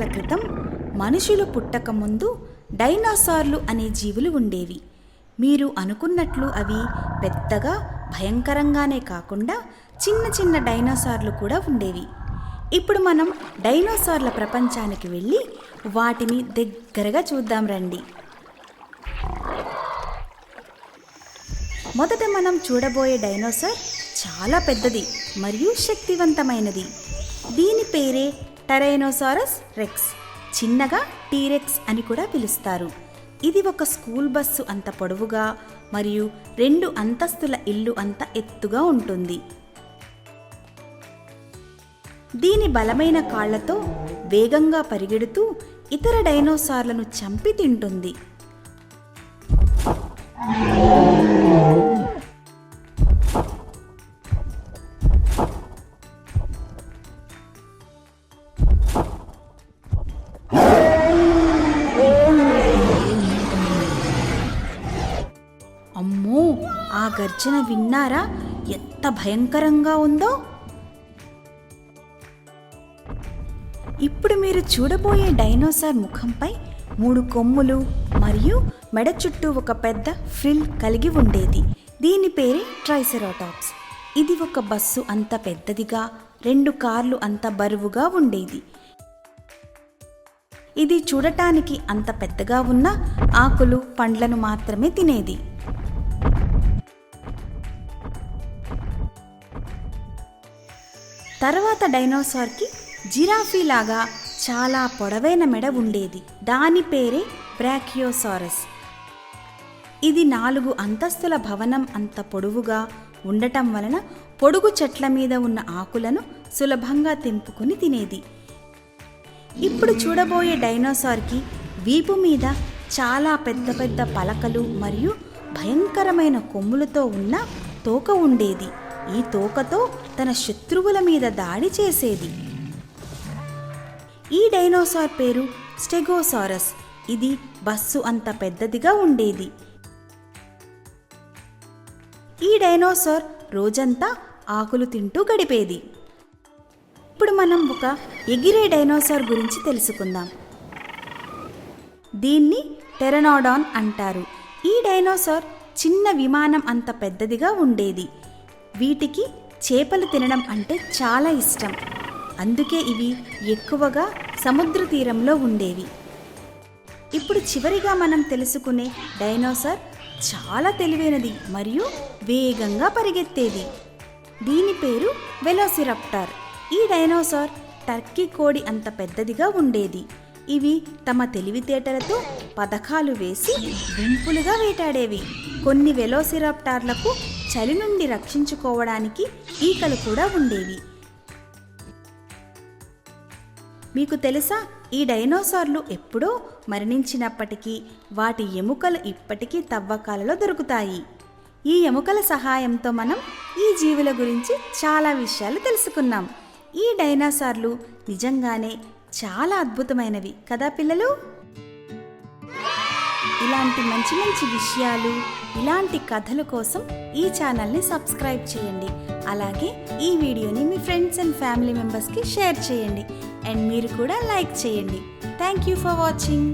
సంవత్సరాల క్రితం మనుషులు పుట్టక ముందు డైనోసార్లు అనే జీవులు ఉండేవి. మీరు అనుకున్నట్లు అవి పెద్దగా భయంకరంగానే కాకుండా చిన్న చిన్న డైనోసార్లు కూడా ఉండేవి. ఇప్పుడు మనం డైనోసార్ల ప్రపంచానికి వెళ్ళి వాటిని దగ్గరగా చూద్దాం రండి. మొదట మనం చూడబోయే డైనోసార్ చాలా పెద్దది మరియు శక్తివంతమైనది. దీని పేరే టైరానోసారస్ రెక్స్, చిన్నగా టీరెక్స్ అని కూడా పిలుస్తారు. ఇది ఒక స్కూల్ బస్సు అంత పొడవుగా మరియు 2 అంతస్తుల ఇల్లు అంత ఎత్తుగా ఉంటుంది. దీని బలమైన కాళ్లతో వేగంగా పరిగెడుతూ ఇతర డైనోసార్లను చంపి తింటుంది. అమ్మో, ఆ గర్జన విన్నారా? ఎంత భయంకరంగా ఉందో! ఇప్పుడు మీరు చూడబోయే డైనోసార్ ముఖంపై 3 కొమ్ములు మరియు మెడ చుట్టూ ఒక పెద్ద ఫ్రిల్ కలిగి ఉండేది. దీని పేరే ట్రైసెరాటాప్స్. ఇది ఒక బస్సు అంత పెద్దదిగా, 2 కార్లు అంత బరువుగా ఉండేది. ఇది చూడటానికి అంత పెద్దగా ఉన్న ఆకులు, పండ్లను మాత్రమే తినేది. తర్వాత డైనోసార్కి జిరాఫీ లాగా చాలా పొడవైన మెడ ఉండేది. దాని పేరే బ్రాకియోసారస్. ఇది 4 అంతస్తుల భవనం అంత పొడవుగా ఉండటం వలన పొడుగు చెట్ల మీద ఉన్న ఆకులను సులభంగా తెంపుకొని తినేది. ఇప్పుడు చూడబోయే డైనోసార్కి వీపు మీద చాలా పెద్ద పెద్ద పలకలు మరియు భయంకరమైన కొమ్ములతో ఉన్న తోక ఉండేది. ఈ తోకతో తన శత్రువుల మీద దాడి చేసేది. ఈ డైనోసార్ పేరు స్టెగోసారస్. ఇది బస్సు అంత పెద్దదిగా ఉండేది. ఈ డైనోసార్ రోజంతా ఆకులు తింటూ గడిపేది. ఇప్పుడు మనం ఒక ఎగిరే డైనోసార్ గురించి తెలుసుకుందాం. దీన్ని టెరనోడాన్ అంటారు. ఈ డైనోసార్ చిన్న విమానం అంత పెద్దదిగా ఉండేది. వీటికి చేపలు తినడం అంటే చాలా ఇష్టం. అందుకే ఇవి ఎక్కువగా సముద్ర తీరంలో ఉండేవి. ఇప్పుడు చివరిగా మనం తెలుసుకునే డైనోసార్ చాలా తెలివైనది మరియు వేగంగా పరిగెత్తేది. దీని పేరు వెలోసిరాప్టర్. ఈ డైనోసార్ టర్కీ కోడి అంత పెద్దదిగా ఉండేది. ఇవి తమ తెలివితేటలతో పథకాలు వేసి గుంపులుగా వేటాడేవి. కొన్ని వెలోసిరాప్టర్లకు చలి నుండి రక్షించుకోవడానికి ఈకలు కూడా ఉండేవి. మీకు తెలుసా, ఈ డైనోసార్లు ఎప్పుడో మరణించినప్పటికీ వాటి ఎముకలు ఇప్పటికీ తవ్వకాలలో దొరుకుతాయి. ఈ ఎముకల సహాయంతో మనం ఈ జీవుల గురించి చాలా విషయాలు తెలుసుకున్నాం. ఈ డైనోసార్లు నిజంగానే చాలా అద్భుతమైనవి కదా పిల్లలు? ఇలాంటి మంచి మంచి విషయాలు, ఇలాంటి కథల కోసం ఈ ఛానల్ని సబ్స్క్రైబ్ చేయండి. అలాగే ఈ వీడియోని మీ ఫ్రెండ్స్ అండ్ ఫ్యామిలీ మెంబర్స్కి షేర్ చేయండి. అండ్ మీరు కూడా లైక్ చేయండి. Thank you for watching.